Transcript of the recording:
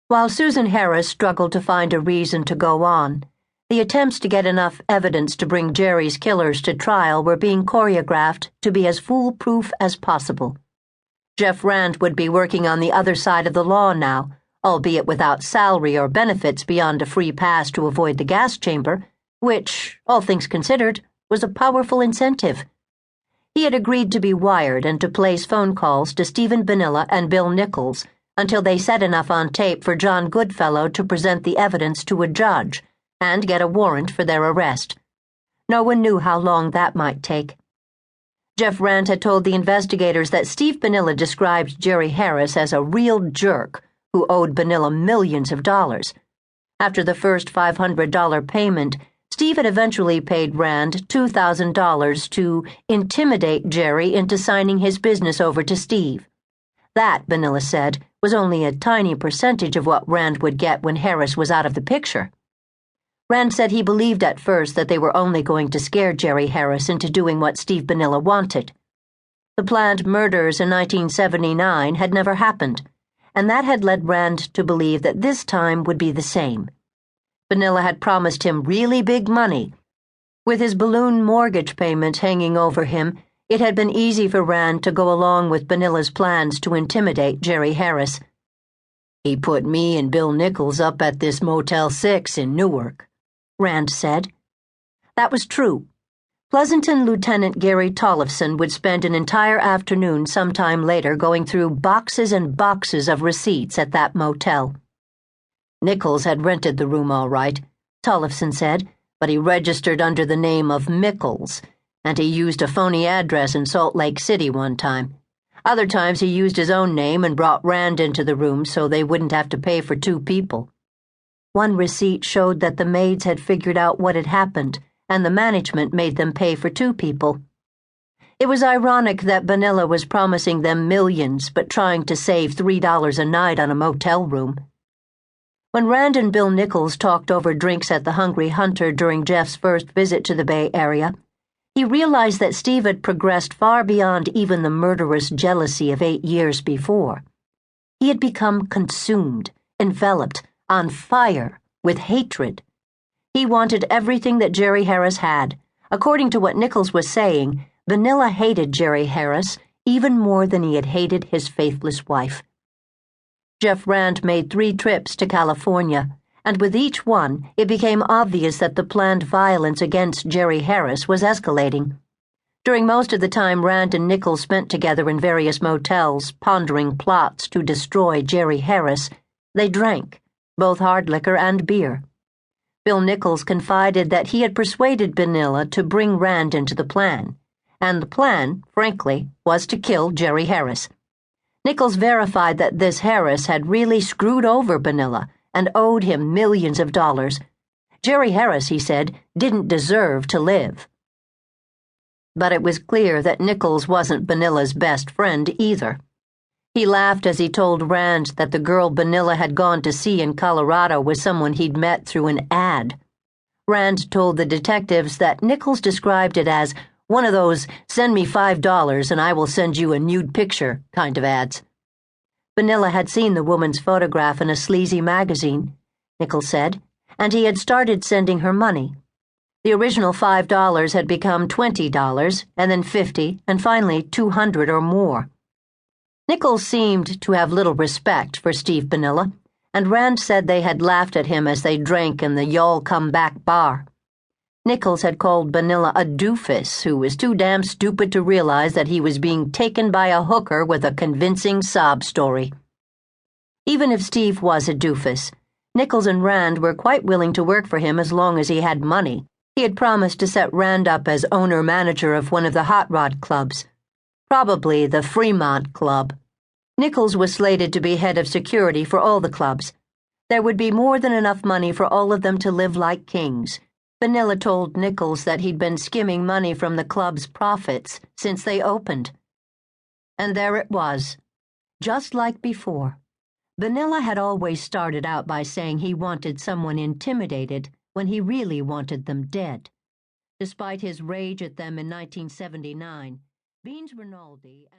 While Susan Harris struggled to find a reason to go on, the attempts to get enough evidence to bring Jerry's killers to trial were being choreographed to be as foolproof as possible. Jeff Rand would be working on the other side of the law now, albeit without salary or benefits beyond a free pass to avoid the gas chamber, which, all things considered, was a powerful incentive. He had agreed to be wired and to place phone calls to Stephen Vanilla and Bill Nichols until they said enough on tape for John Goodfellow to present the evidence to a judge and get a warrant for their arrest. No one knew how long that might take. Jeff Rand had told the investigators that Steve Vanilla described Jerry Harris as a real jerk who owed Vanilla millions of dollars. After the first $500 payment, Steve had eventually paid Rand $2,000 to intimidate Jerry into signing his business over to Steve. That, Vanilla said, was only a tiny percentage of what Rand would get when Harris was out of the picture. Rand said he believed at first that they were only going to scare Jerry Harris into doing what Steve Vanilla wanted. The planned murders in 1979 had never happened, and that had led Rand to believe that this time would be the same. Vanilla had promised him really big money. With his balloon mortgage payment hanging over him, it had been easy for Rand to go along with Vanilla's plans to intimidate Jerry Harris. "He put me and Bill Nichols up at this Motel 6 in Newark," Rand said. That was true. Pleasanton Lieutenant Gary Tollefson would spend an entire afternoon sometime later going through boxes and boxes of receipts at that motel. "Nichols had rented the room all right," Tollefson said, "but he registered under the name of Mickles, and he used a phony address in Salt Lake City one time. Other times he used his own name and brought Rand into the room so they wouldn't have to pay for two people." One receipt showed that the maids had figured out what had happened, and the management made them pay for two people. It was ironic that Vanilla was promising them millions but trying to save $3 a night on a motel room. When Rand and Bill Nichols talked over drinks at the Hungry Hunter during Jeff's first visit to the Bay Area, he realized that Steve had progressed far beyond even the murderous jealousy of 8 years before. He had become consumed, enveloped, on fire, with hatred. He wanted everything that Jerry Harris had. According to what Nichols was saying, Vanilla hated Jerry Harris even more than he had hated his faithless wife. Jeff Rand made 3 trips to California, and with each one, it became obvious that the planned violence against Jerry Harris was escalating. During most of the time Rand and Nichols spent together in various motels, pondering plots to destroy Jerry Harris, they drank, both hard liquor and beer. Bill Nichols confided that he had persuaded Vanilla to bring Rand into the plan, and the plan, frankly, was to kill Jerry Harris. Nichols verified that this Harris had really screwed over Vanilla and owed him millions of dollars. Jerry Harris, he said, didn't deserve to live. But it was clear that Nichols wasn't Vanilla's best friend either. He laughed as he told Rand that the girl Vanilla had gone to see in Colorado was someone he'd met through an ad. Rand told the detectives that Nichols described it as one of those "send me $5 and I will send you a nude picture" kind of ads. Vanilla had seen the woman's photograph in a sleazy magazine, Nichols said, and he had started sending her money. The original $5 had become $20, and then $50, and finally $200 or more. Nichols seemed to have little respect for Steve Vanilla, and Rand said they had laughed at him as they drank in the Y'all Come Back bar. Nichols had called Vanilla a doofus who was too damn stupid to realize that he was being taken by a hooker with a convincing sob story. Even if Steve was a doofus, Nichols and Rand were quite willing to work for him as long as he had money. He had promised to set Rand up as owner-manager of one of the hot rod clubs, probably the Fremont Club. Nichols was slated to be head of security for all the clubs. There would be more than enough money for all of them to live like kings. Vanilla told Nichols that he'd been skimming money from the club's profits since they opened. And there it was, just like before. Vanilla had always started out by saying he wanted someone intimidated when he really wanted them dead. Despite his rage at them in 1979, Vince Rinaldi